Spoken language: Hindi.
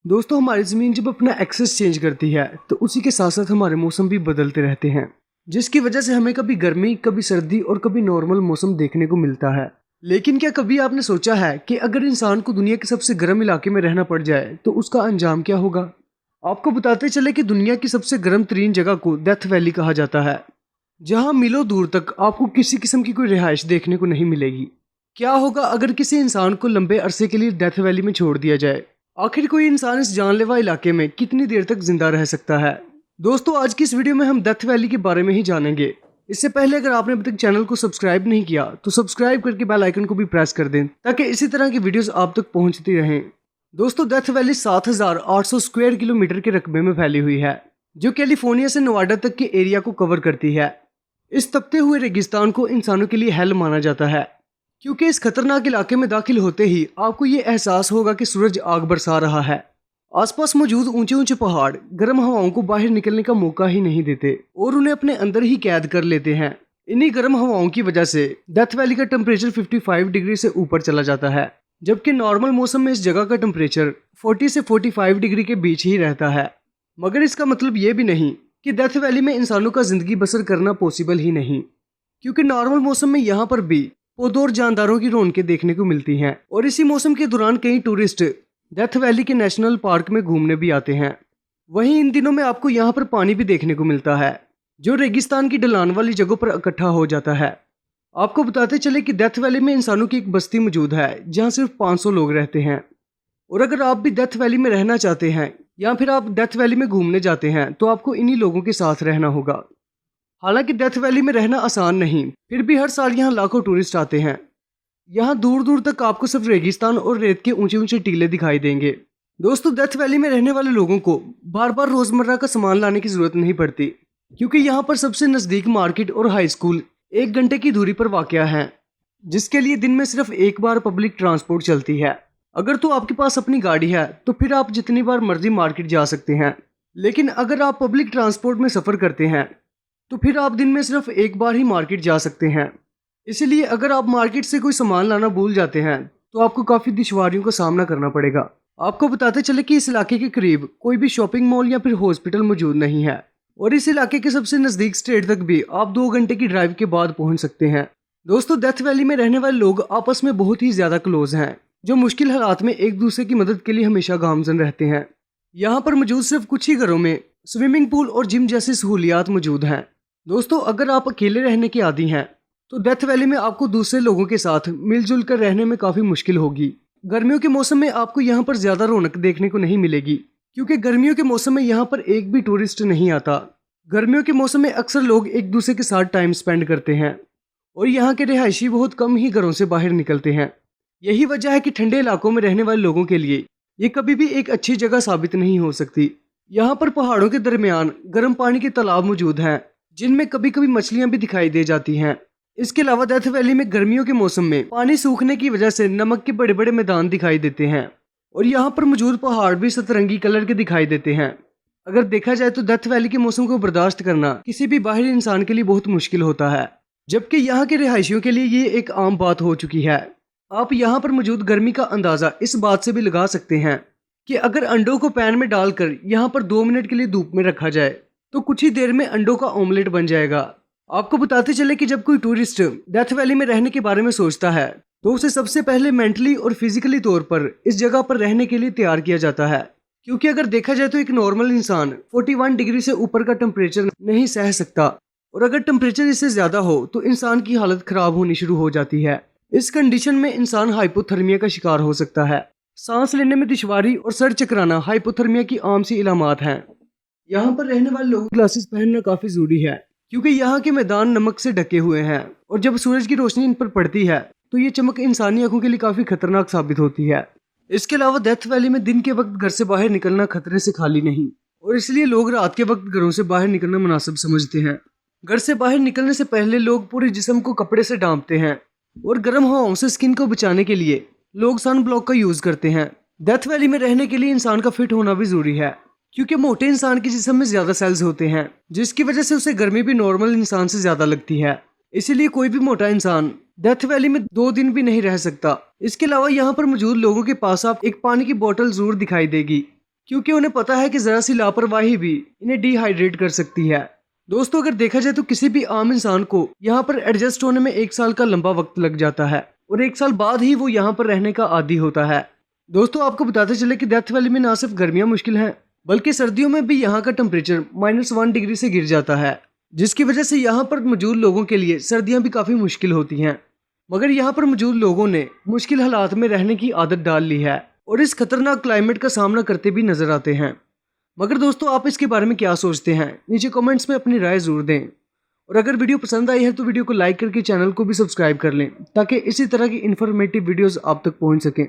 दोस्तों, हमारी ज़मीन जब अपना एक्सेस चेंज करती है तो उसी के साथ साथ हमारे मौसम भी बदलते रहते हैं, जिसकी वजह से हमें कभी गर्मी, कभी सर्दी और कभी नॉर्मल मौसम देखने को मिलता है। लेकिन क्या कभी आपने सोचा है कि अगर इंसान को दुनिया के सबसे गर्म इलाके में रहना पड़ जाए तो उसका अंजाम क्या होगा? आपको बताते चले कि दुनिया की सबसे गर्म तरीन जगह को डेथ वैली कहा जाता है, जहाँ मीलों दूर तक आपको किसी किस्म की कोई रिहाइश देखने को नहीं मिलेगी। क्या होगा अगर किसी इंसान को लंबे अरसे के लिए डेथ वैली में छोड़ दिया जाए? आखिर कोई इंसान इस जानलेवा इलाके में कितनी देर तक जिंदा रह सकता है? दोस्तों, आज की इस वीडियो में हम डेथ वैली के बारे में ही जानेंगे। इससे पहले अगर आपने अभी तक चैनल को सब्सक्राइब नहीं किया तो सब्सक्राइब करके बेल आइकन को भी प्रेस कर दें ताकि इसी तरह की वीडियोस आप तक पहुंचती रहें। दोस्तों, डेथ वैली 7,800 स्क्वायर किलोमीटर के रकबे में फैली हुई है, जो कैलिफोर्निया से नोवाडा तक के एरिया को कवर करती है। इस तपते हुए रेगिस्तान को इंसानों के लिए हेल माना जाता है, क्योंकि इस खतरनाक इलाके में दाखिल होते ही आपको ये एहसास होगा कि सूरज आग बरसा रहा है। आसपास मौजूद ऊंचे ऊंचे पहाड़ गर्म हवाओं को बाहर निकलने का मौका ही नहीं देते और उन्हें अपने अंदर ही कैद कर लेते हैं। इन्हीं गर्म हवाओं की वजह से डेथ वैली का टेम्परेचर 55 डिग्री से ऊपर चला जाता है, जबकि नॉर्मल मौसम में इस जगह का टेम्परेचर 40 से 45 डिग्री के बीच ही रहता है। मगर इसका मतलब ये भी नहीं कि डेथ वैली में इंसानों का जिंदगी बसर करना पॉसिबल ही नहीं, क्योंकि नॉर्मल मौसम में यहाँ पर भी पौधों और जानदारों की रौनकें देखने को मिलती हैं। और इसी मौसम के दौरान कई टूरिस्ट डेथ वैली के नेशनल पार्क में घूमने भी आते हैं। वहीं इन दिनों में आपको यहाँ पर पानी भी देखने को मिलता है, जो रेगिस्तान की ढलान वाली जगहों पर इकट्ठा हो जाता है। आपको बताते चले कि डेथ वैली में इंसानों की एक बस्ती मौजूद है, जहाँ सिर्फ 500 लोग रहते हैं। और अगर आप भी डेथ वैली में रहना चाहते हैं या फिर आप डेथ वैली में घूमने जाते हैं तो आपको इन्हीं लोगों के साथ रहना होगा। हालांकि डेथ वैली में रहना आसान नहीं, फिर भी हर साल यहाँ लाखों टूरिस्ट आते हैं। यहाँ दूर दूर तक आपको सिर्फ रेगिस्तान और रेत के ऊंचे ऊंचे टीले दिखाई देंगे। दोस्तों, डेथ वैली में रहने वाले लोगों को बार बार रोजमर्रा का सामान लाने की जरूरत नहीं पड़ती, क्योंकि यहाँ पर सबसे नजदीक मार्केट और हाई स्कूल 1 घंटे की दूरी पर वाक़या है, जिसके लिए दिन में सिर्फ एक बार पब्लिक ट्रांसपोर्ट चलती है। अगर तो आपके पास अपनी गाड़ी है तो फिर आप जितनी बार मर्जी मार्केट जा सकते हैं, लेकिन अगर आप पब्लिक ट्रांसपोर्ट में सफ़र करते हैं तो फिर आप दिन में सिर्फ एक बार ही मार्केट जा सकते हैं। इसलिए अगर आप मार्केट से कोई सामान लाना भूल जाते हैं तो आपको काफ़ी दुश्वारियों का सामना करना पड़ेगा। आपको बताते चले कि इस इलाके के करीब कोई भी शॉपिंग मॉल या फिर हॉस्पिटल मौजूद नहीं है, और इस इलाके के सबसे नज़दीक स्टेट तक भी आप 2 घंटे की ड्राइव के बाद पहुंच सकते हैं। दोस्तों, डेथ वैली में रहने वाले लोग आपस में बहुत ही ज़्यादा क्लोज हैं, जो मुश्किल हालात में एक दूसरे की मदद के लिए हमेशा गामजन रहते हैं। यहाँ पर मौजूद सिर्फ कुछ ही घरों में स्विमिंग पूल और जिम जैसी सहूलियात मौजूद हैं। दोस्तों, अगर आप अकेले रहने के आदी हैं तो डेथ वैली में आपको दूसरे लोगों के साथ मिलजुल कर रहने में काफ़ी मुश्किल होगी। गर्मियों के मौसम में आपको यहाँ पर ज़्यादा रौनक देखने को नहीं मिलेगी, क्योंकि गर्मियों के मौसम में यहाँ पर एक भी टूरिस्ट नहीं आता। गर्मियों के मौसम में अक्सर लोग एक दूसरे के साथ टाइम स्पेंड करते हैं और यहाँ के रिहायशी बहुत कम ही घरों से बाहर निकलते हैं। यही वजह है कि ठंडे इलाकों में रहने वाले लोगों के लिए ये कभी भी एक अच्छी जगह साबित नहीं हो सकती। यहाँ पर पहाड़ों के दरमियान गर्म पानी के तालाब मौजूद हैं, जिनमें कभी कभी मछलियां भी दिखाई दे जाती हैं। इसके अलावा डेथ वैली में गर्मियों के मौसम में पानी सूखने की वजह से नमक के बड़े बड़े मैदान दिखाई देते हैं, और यहाँ पर मौजूद पहाड़ भी सतरंगी कलर के दिखाई देते हैं। अगर देखा जाए तो डेथ वैली के मौसम को बर्दाश्त करना किसी भी बाहरी इंसान के लिए बहुत मुश्किल होता है, जबकि यहाँ के रिहायशियों के लिए ये एक आम बात हो चुकी है। आप यहाँ पर मौजूद गर्मी का अंदाजा इस बात से भी लगा सकते हैं कि अगर अंडों को पैन में डालकर यहाँ पर 2 मिनट के लिए धूप में रखा जाए तो कुछ ही देर में अंडों का ऑमलेट बन जाएगा। आपको बताते चले कि जब कोई टूरिस्ट डेथ वैली में रहने के बारे में सोचता है तो उसे सबसे पहले मेंटली और फिजिकली तौर पर इस जगह पर रहने के लिए तैयार किया जाता है, क्योंकि अगर देखा जाए तो एक नॉर्मल इंसान 41 डिग्री से ऊपर का टेम्परेचर नहीं सह सकता, और अगर टेम्परेचर इससे ज्यादा हो तो इंसान की हालत खराब होनी शुरू हो जाती है। इस कंडीशन में इंसान हाइपोथर्मिया का शिकार हो सकता है। सांस लेने में दुश्वारी और सर चकराना हाइपोथर्मिया की आम सी इलामात हैं। यहाँ पर रहने वाले लोगों को ग्लासेस पहनना काफी जरूरी है, क्योंकि यहाँ के मैदान नमक से ढके हुए हैं और जब सूरज की रोशनी इन पर पड़ती है तो ये चमक इंसानी आंखों के लिए काफी खतरनाक साबित होती है। इसके अलावा डेथ वैली में दिन के वक्त घर से बाहर निकलना खतरे से खाली नहीं, और इसलिए लोग रात के वक्त घरों से बाहर निकलना मुनासिब समझते हैं। घर से बाहर निकलने से पहले लोग पूरे जिस्म को कपड़े से ढांपते हैं, और गर्म हवाओं से स्किन को बचाने के लिए लोग सन ब्लॉक का यूज करते हैं। डेथ वैली में रहने के लिए इंसान का फिट होना भी जरूरी है, क्योंकि मोटे इंसान के जिस्म में ज्यादा सेल्स होते हैं, जिसकी वजह से उसे गर्मी भी नॉर्मल इंसान से ज्यादा लगती है। इसीलिए कोई भी मोटा इंसान डेथ वैली में 2 दिन भी नहीं रह सकता। इसके अलावा यहाँ पर मौजूद लोगों के पास आप एक पानी की बोतल जरूर दिखाई देगी, क्योंकि उन्हें पता है कि जरा सी लापरवाही भी इन्हें डिहाइड्रेट कर सकती है। दोस्तों, अगर देखा जाए तो किसी भी आम इंसान को यहाँ पर एडजस्ट होने में 1 साल का लंबा वक्त लग जाता है और 1 साल बाद ही वो यहाँ पर रहने का आदी होता है। दोस्तों, आपको बताते चले कि डेथ वैली में ना सिर्फ गर्मियां मुश्किल हैं, बल्कि सर्दियों में भी यहाँ का टेम्परेचर -1 डिग्री से गिर जाता है, जिसकी वजह से यहाँ पर मौजूद लोगों के लिए सर्दियां भी काफी मुश्किल होती हैं। मगर यहाँ पर मौजूद लोगों ने मुश्किल हालात में रहने की आदत डाल ली है और इस खतरनाक क्लाइमेट का सामना करते भी नजर आते हैं। मगर दोस्तों, आप इसके बारे में क्या सोचते हैं? नीचे कमेंट्स में अपनी राय जरूर दें। और अगर वीडियो पसंद आई है तो वीडियो को लाइक करके चैनल को भी सब्सक्राइब कर लें, ताकि इसी तरह की इन्फॉर्मेटिव वीडियोस आप तक पहुंच सकें।